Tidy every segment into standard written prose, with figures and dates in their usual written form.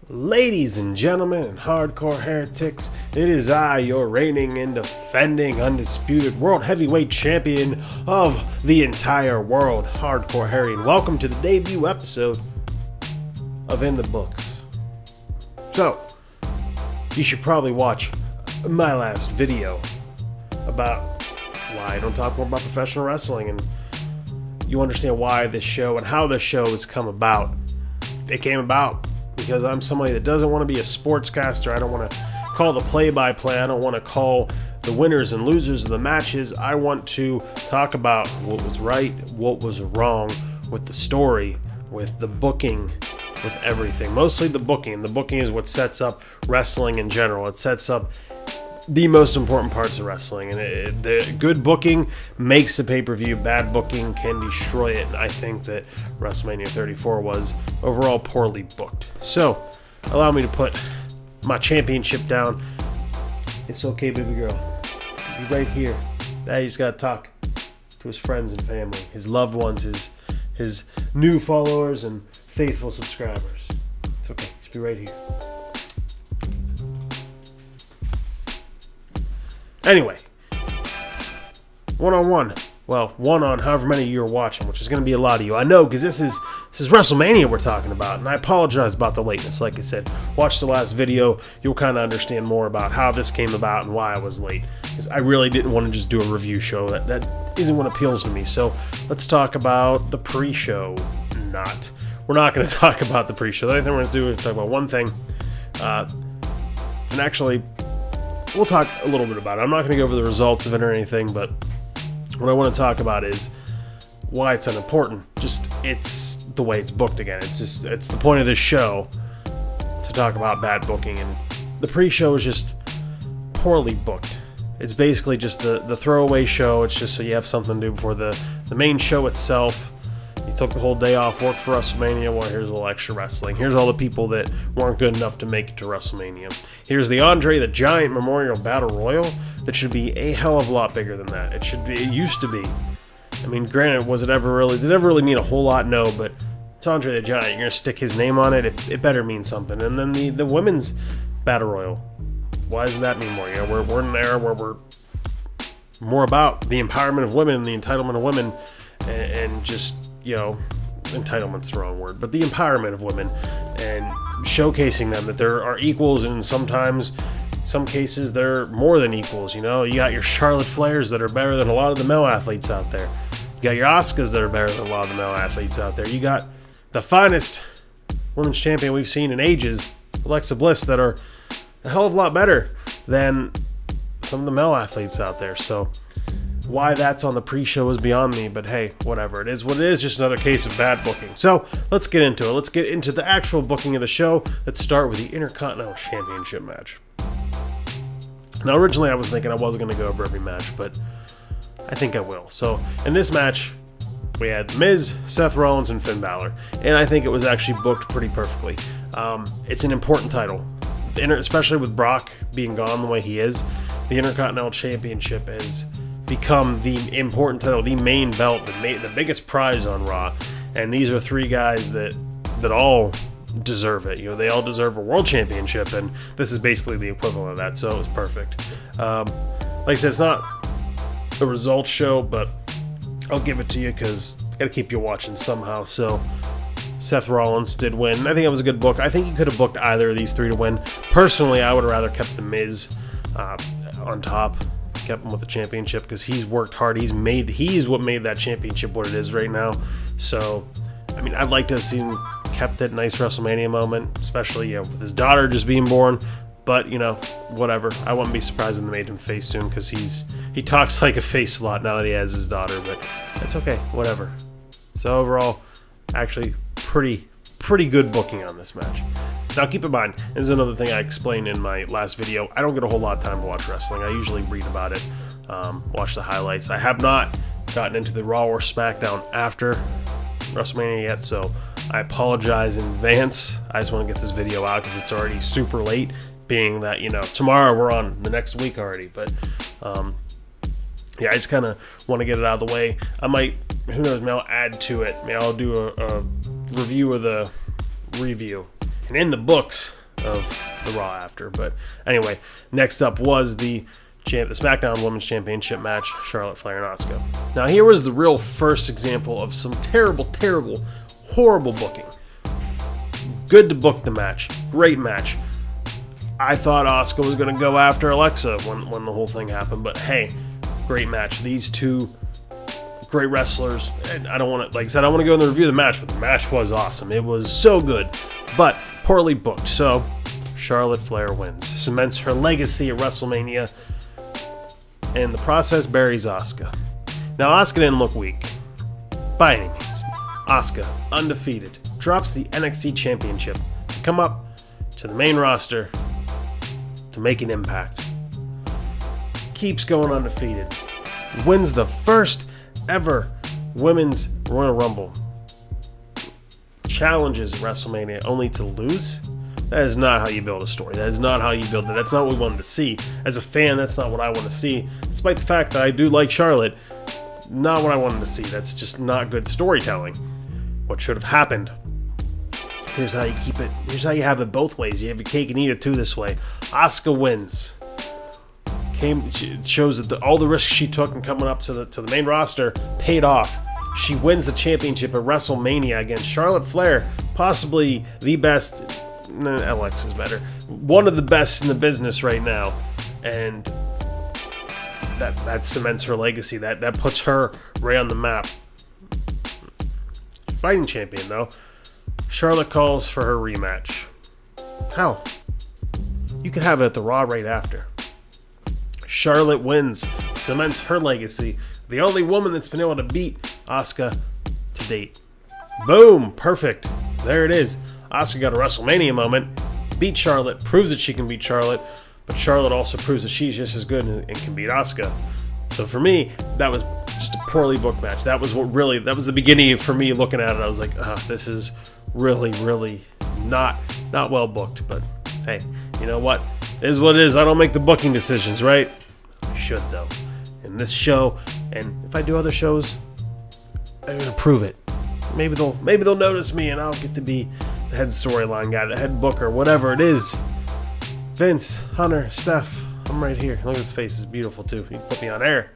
Ladies and gentlemen and hardcore heretics, it is I, your reigning and defending undisputed world heavyweight champion of the entire world, Hardcore Harry, and welcome to the debut episode of In the Books. So, you should probably watch my last video about why I don't talk more about professional wrestling, and you understand why this show and how this show has come about. It came about because I'm somebody that doesn't want to be a sportscaster. I don't want to call the play-by-play. I don't want to call the winners and losers of the matches. I want to talk about what was right, what was wrong with the story, with the booking, with everything. Mostly the booking. The booking is what sets up wrestling in general. It sets up the most important parts of wrestling, and the good booking makes the pay-per-view. Bad booking can destroy it, and I think that WrestleMania 34 was overall poorly booked. So, allow me to put my championship down. It's okay, baby girl. Be right here. Now he's got to talk to his friends and family, his loved ones, his new followers and faithful subscribers. It's okay. Just be right here. Anyway, one-on-one. Well, one on however many of you are watching, which is going to be a lot of you. I know, because this is WrestleMania we're talking about, and I apologize about the lateness. Like I said, watch the last video. You'll kind of understand more about how this came about and why I was late. Because I really didn't want to just do a review show. That isn't what appeals to me. So let's talk about the pre-show. We're not going to talk about the pre-show. The only thing we're going to do is talk about one thing. And actually, we'll talk a little bit about it. I'm not going to go over the results of it or anything, but what I want to talk about is why it's unimportant. Just, it's the way it's booked again. It's the point of this show to talk about bad booking, and the pre-show is just poorly booked. It's basically just the throwaway show. It's just so you have something to do before the main show itself. You took the whole day off, worked for WrestleMania. Well, here's a little extra wrestling. Here's all the people that weren't good enough to make it to WrestleMania. Here's the Andre the Giant Memorial Battle Royal that should be a hell of a lot bigger than that. It used to be. I mean, granted, did it ever really mean a whole lot? No, but it's Andre the Giant. You're gonna stick his name on it. It better mean something. And then the women's Battle Royal. Why doesn't that mean more? You know, we're in an era where we're more about the empowerment of women, the entitlement of women, and just, you know, entitlement's the wrong word, but the empowerment of women and showcasing them that there are equals, and sometimes, some cases, they're more than equals. You know, you got your Charlotte Flairs that are better than a lot of the male athletes out there. You got your Asukas that are better than a lot of the male athletes out there. You got the finest women's champion we've seen in ages, Alexa Bliss, that are a hell of a lot better than some of the male athletes out there. So why that's on the pre-show is beyond me, but hey, whatever. It is what it is, just another case of bad booking. So, let's get into it. Let's get into the actual booking of the show. Let's start with the Intercontinental Championship match. Now, originally I was thinking I wasn't going to go over every match, but I think I will. So, in this match, we had Miz, Seth Rollins, and Finn Balor, and I think it was actually booked pretty perfectly. It's an important title, especially with Brock being gone the way he is. The Intercontinental Championship has become the important title, the main belt, the biggest prize on Raw, and these are three guys that all deserve it. You know, they all deserve a world championship, and this is basically the equivalent of that, so it was perfect. Like I said, it's not a results show, but I'll give it to you because I gotta keep you watching somehow. So Seth Rollins did win. I think it was a good book. I think you could have booked either of these three to win. Personally, I would have rather kept the Miz on top, kept him with the championship, because he's worked hard. He's what made that championship what it is right now. So, I mean, I'd like to have seen him kept that nice WrestleMania moment, especially, you know, with his daughter just being born. But, you know, whatever. I wouldn't be surprised if they made him face soon, because he talks like a face a lot now that he has his daughter. But that's okay, whatever. So overall, actually, pretty good booking on this match. Now, keep in mind, this is another thing I explained in my last video. I don't get a whole lot of time to watch wrestling. I usually read about it, watch the highlights. I have not gotten into the Raw or SmackDown after WrestleMania yet, so I apologize in advance. I just want to get this video out because it's already super late, being that, you know, tomorrow we're on the next week already. But, yeah, I just kind of want to get it out of the way. I might, who knows, maybe I'll add to it. Maybe I'll do a review of the review. and in the books of the Raw after. But anyway, next up was the SmackDown Women's Championship match, Charlotte Flair and Asuka. Now here was the real first example of some terrible, terrible, horrible booking. Good to book the match. Great match. I thought Asuka was going to go after Alexa when the whole thing happened, but hey, great match. These two great wrestlers. And I don't want to, like I said, I don't want to go in the review of the match, but the match was awesome. It was so good, but poorly booked. So Charlotte Flair wins, cements her legacy at WrestleMania, and in the process buries Asuka. Now Asuka didn't look weak by any means. Asuka, undefeated, drops the NXT Championship to come up to the main roster to make an impact. Keeps going undefeated. Wins the first ever Women's Royal Rumble. Challenges WrestleMania only to lose. That is not how you build a story. That is not how you build it. That's not what we wanted to see. As a fan, that's not what I want to see. Despite the fact that I do like Charlotte, not what I wanted to see. That's just not good storytelling. What should have happened? Here's how you keep it. Here's how you have it both ways. You have your cake and eat it too this way. Asuka wins. Shows that all the risks she took in coming up to the main roster paid off. She wins the championship at WrestleMania against Charlotte Flair, possibly the best. Alex is better. One of the best in the business right now, and that cements her legacy. That puts her right on the map. Fighting champion though. Charlotte calls for her rematch. Hell, you could have it at the Raw right after. Charlotte wins, cements her legacy. The only woman that's been able to beat Asuka to date. Boom, perfect. There it is. Asuka got a WrestleMania moment, beat Charlotte, proves that she can beat Charlotte, but Charlotte also proves that she's just as good and can beat Asuka. So for me, that was just a poorly booked match. That was the beginning for me looking at it. I was like, this is really, really not well booked. But hey, you know what? It is what it is. I don't make the booking decisions, right? I should though. In this show, and if I do other shows, I'm gonna prove it. Maybe they'll notice me, and I'll get to be the head storyline guy, the head booker, whatever it is. Vince, Hunter, Steph, I'm right here. Look at his face; it's beautiful too. You can put me on air.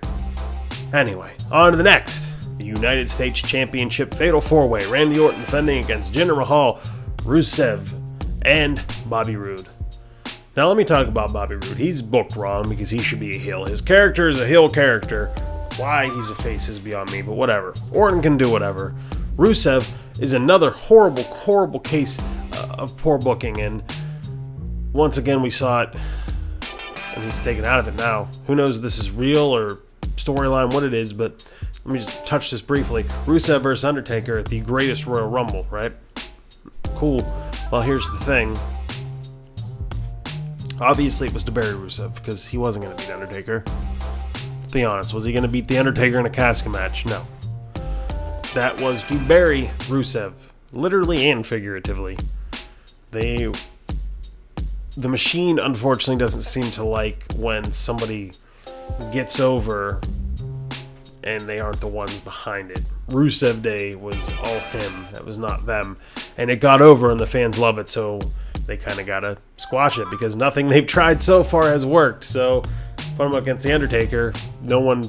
Anyway, on to the next. The United States Championship Fatal 4-Way. Randy Orton defending against Jinder Mahal, Rusev, and Bobby Roode. Now let me talk about Bobby Roode. He's booked wrong because he should be a heel. His character is a heel character. Why he's a face is beyond me, but whatever. Orton can do whatever. Rusev is another horrible, horrible case of poor booking, and once again we saw it, and he's taken out of it now. Who knows if this is real or storyline, what it is, but let me just touch this briefly. Rusev versus Undertaker at the greatest Royal Rumble, right? Cool. Well, here's the thing. Obviously, it was to bury Rusev because he wasn't going to beat Undertaker. Let's be honest. Was he going to beat The Undertaker in a casket match? No. That was to bury Rusev, literally and figuratively. The machine, unfortunately, doesn't seem to like when somebody gets over and they aren't the ones behind it. Rusev Day was all him. That was not them. And it got over and the fans love it, so they kind of got to squash it because nothing they've tried so far has worked. So put him against The Undertaker. No one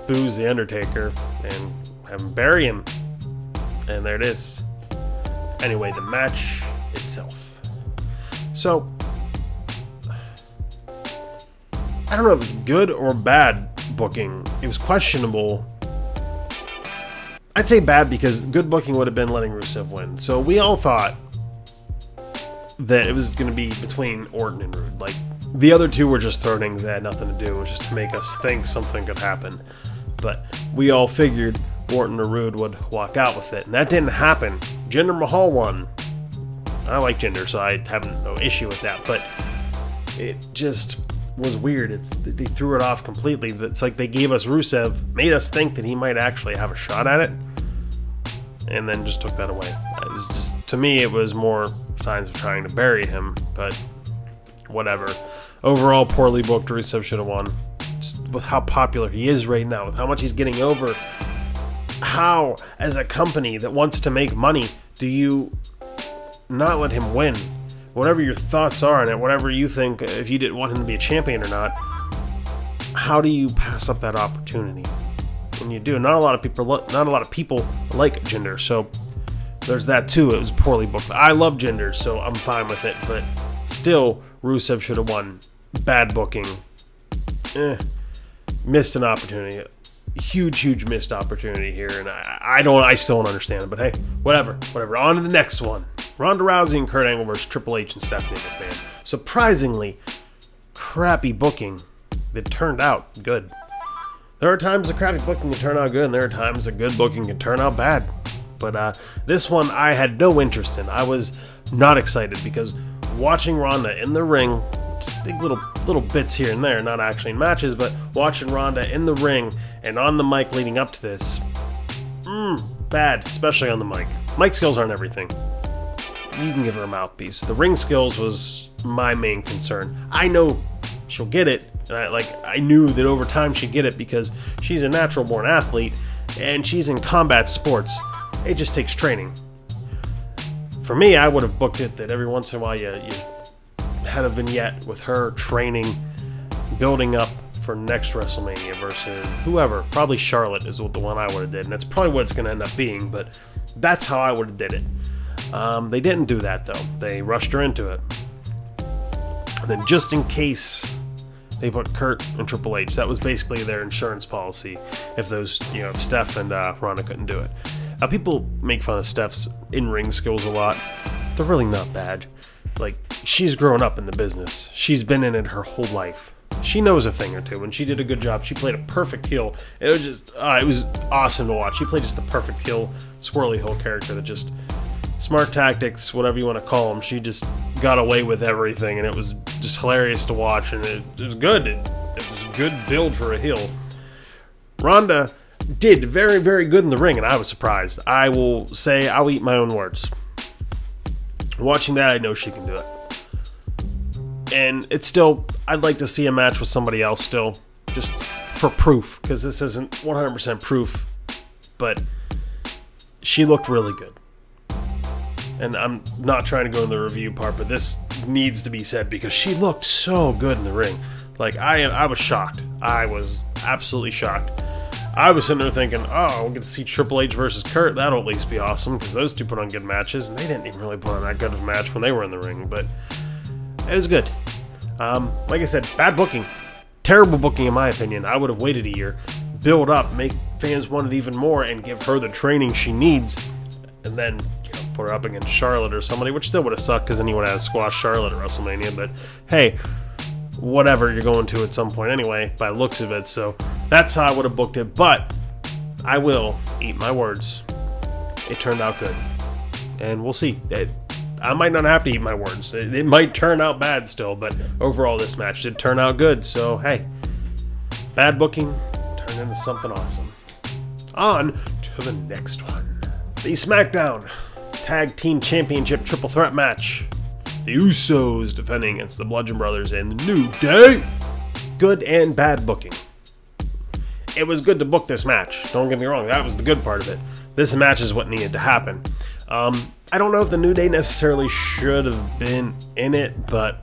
boos The Undertaker and have him bury him. And there it is. Anyway, the match itself. So, I don't know if it's good or bad booking. It was questionable. I'd say bad because good booking would have been letting Rusev win. So we all thought that it was going to be between Orton and Roode. Like, the other two were just throw-ins that had nothing to do. It was just to make us think something could happen. But we all figured Orton or Roode would walk out with it. And that didn't happen. Jinder Mahal won. I like Jinder, so I have no issue with that. But it just was weird. They threw it off completely. It's like they gave us Rusev, made us think that he might actually have a shot at it, and then just took that away. It was just, to me, it was more signs of trying to bury him, but whatever. Overall, poorly booked. Rusev should have won. Just with how popular he is right now, with how much he's getting over. How, as a company that wants to make money, do you not let him win? whatever your thoughts are on it, whatever you think, if you didn't want him to be a champion or not, how do you pass up that opportunity? When you do, not a lot of people like Jinder, so there's that too. It was poorly booked. I love Jinder, so I'm fine with it, but still, Rusev should have won. Bad booking. Missed an opportunity. Huge missed opportunity here, and I still don't understand it, but hey, whatever. On to the next one. Ronda Rousey and Kurt Angle versus Triple H and Stephanie McMahon. Surprisingly, crappy booking that turned out good. There are times a crappy booking can turn out good, and there are times a good booking can turn out bad. But this one I had no interest in. I was not excited because watching Ronda in the ring, just big little bits here and there, not actually in matches, but watching Ronda in the ring and on the mic leading up to this, bad, especially on the mic. Mic skills aren't everything. You can give her a mouthpiece. The ring skills was my main concern. I know she'll get it, and I knew that over time she'd get it because she's a natural-born athlete, and she's in combat sports. It just takes training. For me, I would have booked it that every once in a while you had a vignette with her training, building up for next WrestleMania versus whoever. Probably Charlotte is the one I would have did, and that's probably what it's going to end up being, but that's how I would have did it. They didn't do that, though. They rushed her into it. And then just in case they put Kurt and Triple H, that was basically their insurance policy if those, if Steph and Ronda couldn't do it. Now, people make fun of Steph's in-ring skills a lot. They're really not bad. Like, she's grown up in the business. She's been in it her whole life. She knows a thing or two, and she did a good job. She played a perfect heel. It was just, it was awesome to watch. She played just the perfect heel, squirrely heel character that just, smart tactics, whatever you want to call them. She just got away with everything, and it was just hilarious to watch, and it was good. It was a good build for a heel. Ronda did very, very good in the ring, and I was surprised. I will say, I'll eat my own words. Watching that, I know she can do it. And it's still, I'd like to see a match with somebody else still, just for proof, because this isn't 100% proof, but she looked really good. And I'm not trying to go in the review part, but this needs to be said because she looked so good in the ring. Like, I was shocked. I was absolutely shocked. I was sitting there thinking, oh, we'll get to see Triple H versus Kurt. That'll at least be awesome, because those two put on good matches, and they didn't even really put on that good of a match when they were in the ring, but it was good. Like I said, bad booking. Terrible booking, in my opinion. I would have waited a year, build up, make fans want it even more, and give her the training she needs, and then put her up against Charlotte or somebody, which still would have sucked, because then you would have squashed Charlotte at WrestleMania, but hey, whatever, you're going to at some point anyway, by the looks of it, so that's how I would have booked it, but I will eat my words. It turned out good, and we'll see. I might not have to eat my words. It might turn out bad still, but overall this match did turn out good, so hey, bad booking turned into something awesome. On to the next one. The SmackDown Tag Team Championship Triple Threat match. The Usos defending against the Bludgeon Brothers and the New Day. Good and bad booking. It was good to book this match. Don't get me wrong, that was the good part of it. This match is what needed to happen. I don't know if the New Day necessarily should have been in it, but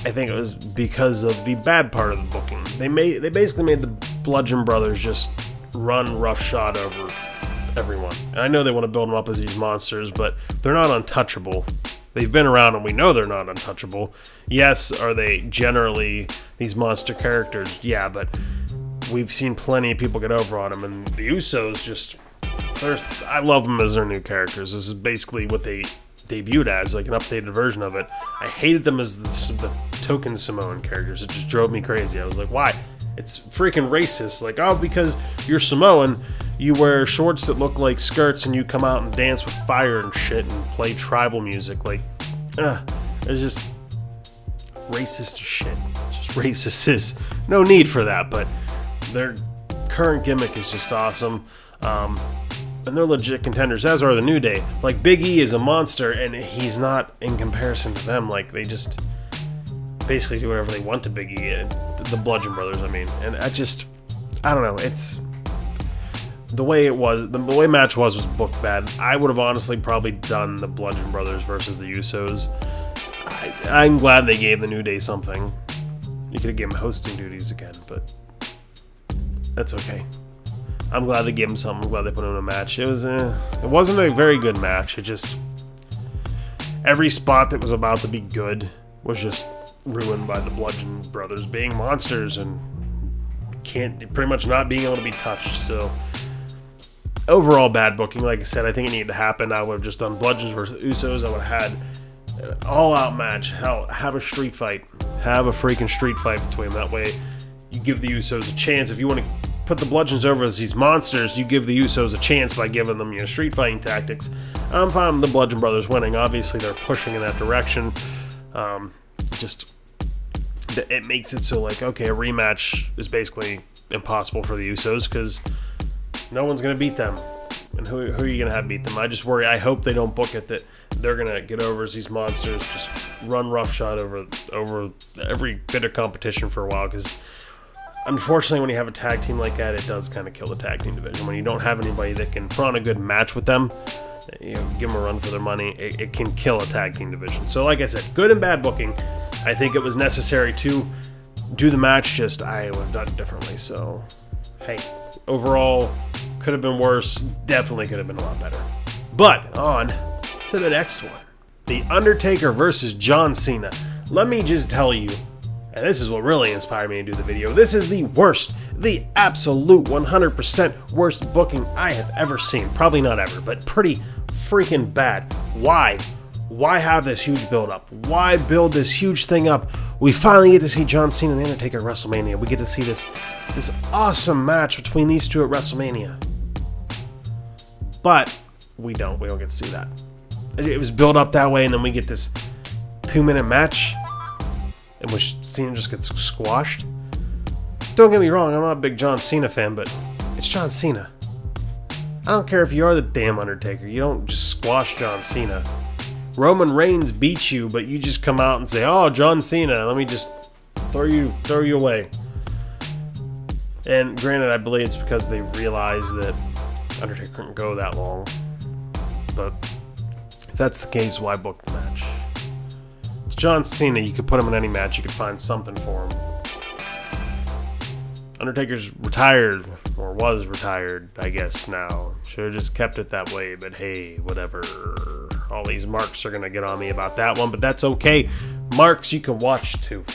I think it was because of the bad part of the booking. They basically made the Bludgeon Brothers just run roughshod over everyone. And I know they want to build them up as these monsters, but they're not untouchable. They've been around and we know they're not untouchable. Yes, are they generally these monster characters? Yeah, but we've seen plenty of people get over on them, and the Usos just, I love them as their new characters. This is basically what they debuted as, like an updated version of it. I hated them as the token Samoan characters. It just drove me crazy. I was like, why? It's freaking racist. Like, oh, because you're Samoan, you wear shorts that look like skirts and you come out and dance with fire and shit and play tribal music. Like, it's just racist as shit. Just racist is no need for that, but their current gimmick is just awesome. And they're legit contenders, as are the New Day. Like, Big E is a monster, and he's not in comparison to them. Like, they just basically do whatever they want to Big E, the Bludgeon Brothers, I mean. And I don't know, it's... the way it was, the way match was booked bad. I would have honestly probably done the Bludgeon Brothers versus the Usos. I'm glad they gave the New Day something. You could have given them hosting duties again, but that's okay. I'm glad they gave him something. I'm glad they put him in a match. It wasn't a very good match. It just, every spot that was about to be good was just ruined by the Bludgeon Brothers being monsters and pretty much not being able to be touched. So overall bad booking. Like I said, I think it needed to happen. I would have just done Bludgeons versus Usos. I would have had an all-out match. Hell, have a street fight. Have a freaking street fight between them. That way you give the Usos a chance. If you want to put the Bludgeons over as these monsters, you give the Usos a chance by giving them, you know, street fighting tactics. I'm fine with the Bludgeon Brothers winning. Obviously, they're pushing in that direction. Just it makes it so, like, okay, a rematch is basically impossible for the Usos because no one's going to beat them. And who are you going to have beat them? I just worry. I hope they don't book it that they're going to get over as these monsters, just run roughshod over every bit of competition for a while, because unfortunately, when you have a tag team like that, it does kind of kill the tag team division. When you don't have anybody that can put on a good match with them, you know, give them a run for their money, it can kill a tag team division. So like I said, good and bad booking. I think it was necessary to do the match, just I would have done it differently. So, hey, overall, could have been worse, definitely could have been a lot better. But on to the next one. The Undertaker versus John Cena. Let me just tell you, and this is what really inspired me to do the video, this is the worst, the absolute 100% worst booking I have ever seen. Probably not ever, but pretty freaking bad. Why? Why have this huge build-up? Why build this huge thing up? We finally get to see John Cena and The Undertaker at WrestleMania. We get to see this awesome match between these two at WrestleMania. But we don't get to see that. It was built up that way, and then we get this 2-minute match in which Cena just gets squashed. Don't get me wrong, I'm not a big John Cena fan, but it's John Cena. I don't care if you are the damn Undertaker. You don't just squash John Cena. Roman Reigns beats you, but you just come out and say, "Oh, John Cena, let me just throw you away." And granted, I believe it's because they realized that Undertaker couldn't go that long. But if that's the case, why book the match? It's John Cena. You could put him in any match. You could find something for him. Undertaker's retired, or was retired, I guess now. Should have just kept it that way, but hey, whatever. All these marks are going to get on me about that one, but that's okay. Marks you can watch too.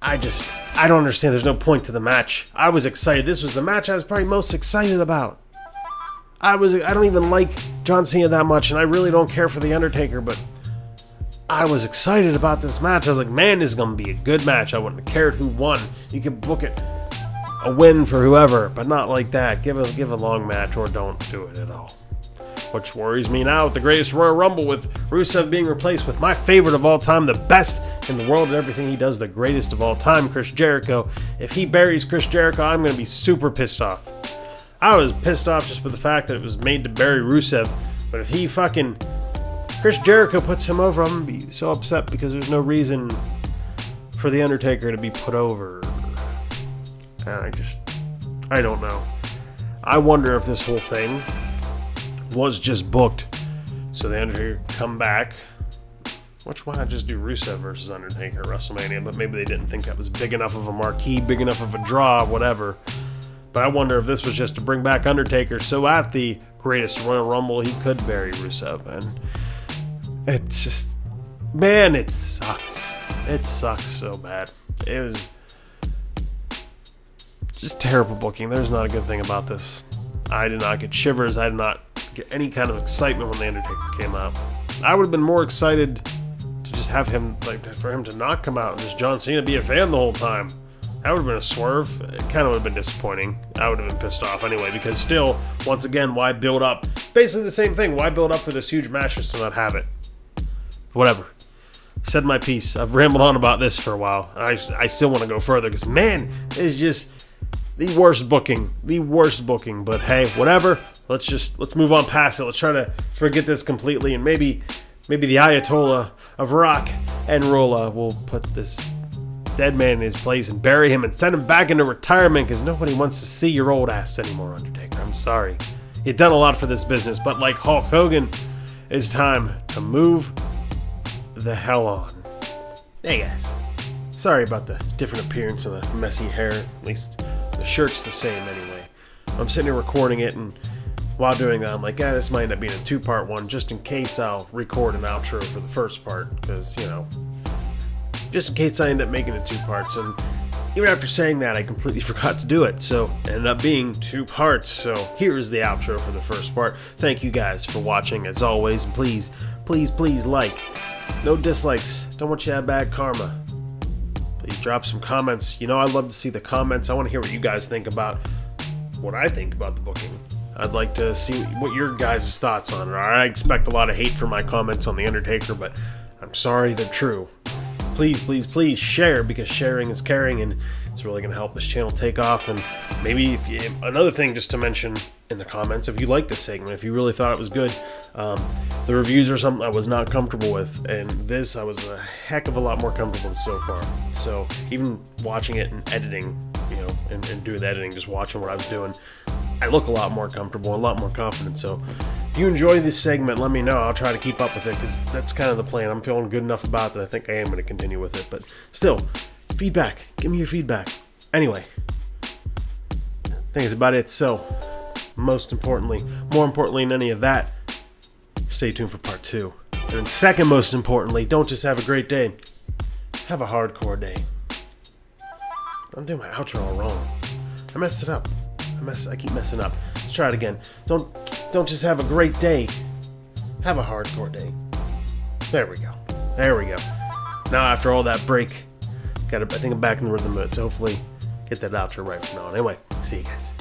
I don't understand. There's no point to the match. I was excited. This was the match I was probably most excited about. I don't even like John Cena that much, and I really don't care for The Undertaker, but I was excited about this match. I was like, man, this is going to be a good match. I wouldn't have cared who won. You could book it a win for whoever, but not like that. Give a long match or don't do it at all. Which worries me now with the greatest Royal Rumble, with Rusev being replaced with my favorite of all time, the best in the world at everything he does, the greatest of all time, Chris Jericho. If he buries Chris Jericho, I'm going to be super pissed off. I was pissed off just with the fact that it was made to bury Rusev, but if he fucking Chris Jericho puts him over, I'm going to be so upset because there's no reason for The Undertaker to be put over. I don't know. I wonder if this whole thing was just booked so The Undertaker come back. Which, why not just do Rusev versus Undertaker at WrestleMania? But maybe they didn't think that was big enough of a marquee, big enough of a draw, whatever. But I wonder if this was just to bring back Undertaker so at the greatest Royal Rumble he could bury Rusev. And it's just, man, it sucks. It sucks so bad. It was just terrible booking. There's not a good thing about this. I did not get shivers. I did not get any kind of excitement when The Undertaker came out. I would have been more excited to just have him, like, for him to not come out and just John Cena be a fan the whole time. That would have been a swerve. It kind of would have been disappointing. I would have been pissed off anyway, because still, once again, why build up? Basically the same thing. Why build up for this huge match just to not have it? Whatever. Said my piece. I've rambled on about this for a while. I still want to go further because, man, it's just the worst booking. The worst booking. But hey, whatever. Let's move on past it. Let's try to forget this completely, and maybe the Ayatollah of rock and roll will put this dead man in his place and bury him and send him back into retirement because nobody wants to see your old ass anymore, Undertaker. I'm sorry. You've done a lot for this business, but like Hulk Hogan, it's time to move the hell on. Hey guys. Sorry about the different appearance and the messy hair. At least the shirt's the same anyway. I'm sitting here recording it, and while doing that, I'm like, this might end up being a two-part one, just in case I'll record an outro for the first part, because, you know, just in case I end up making it 2 parts. And even after saying that, I completely forgot to do it, so it ended up being 2 parts. So here's the outro for the first part. Thank you guys for watching, as always, and please, please, please like. No dislikes. Don't want you to have bad karma. Please drop some comments. You know, I love to see the comments. I want to hear what you guys think about what I think about the booking. I'd like to see what your guys' thoughts on it are. I expect a lot of hate for my comments on The Undertaker, but I'm sorry they're true. Please, please, please share, because sharing is caring, and it's really going to help this channel take off. And maybe if you, another thing just to mention in the comments, if you like this segment, if you really thought it was good, the reviews are something I was not comfortable with, and this I was a heck of a lot more comfortable with so far. So even watching it and editing, you know, and doing the editing, just watching what I was doing, I look a lot more comfortable, a lot more confident. So if you enjoy this segment, let me know. I'll try to keep up with it, because that's kind of the plan. I'm feeling good enough about it that I think I am going to continue with it. But still, feedback. Give me your feedback. Anyway, I think that's about it. So, more importantly than any of that, stay tuned for part 2. And then second most importantly, don't just have a great day. Have a hardcore day. I'm doing my outro all wrong. I messed it up. I keep messing up. Let's try it again. Don't just have a great day. Have a hardcore day. There we go. There we go. Now after all that break, I think I'm back in the rhythm of it. So hopefully get that outro right from now on. Anyway, see you guys.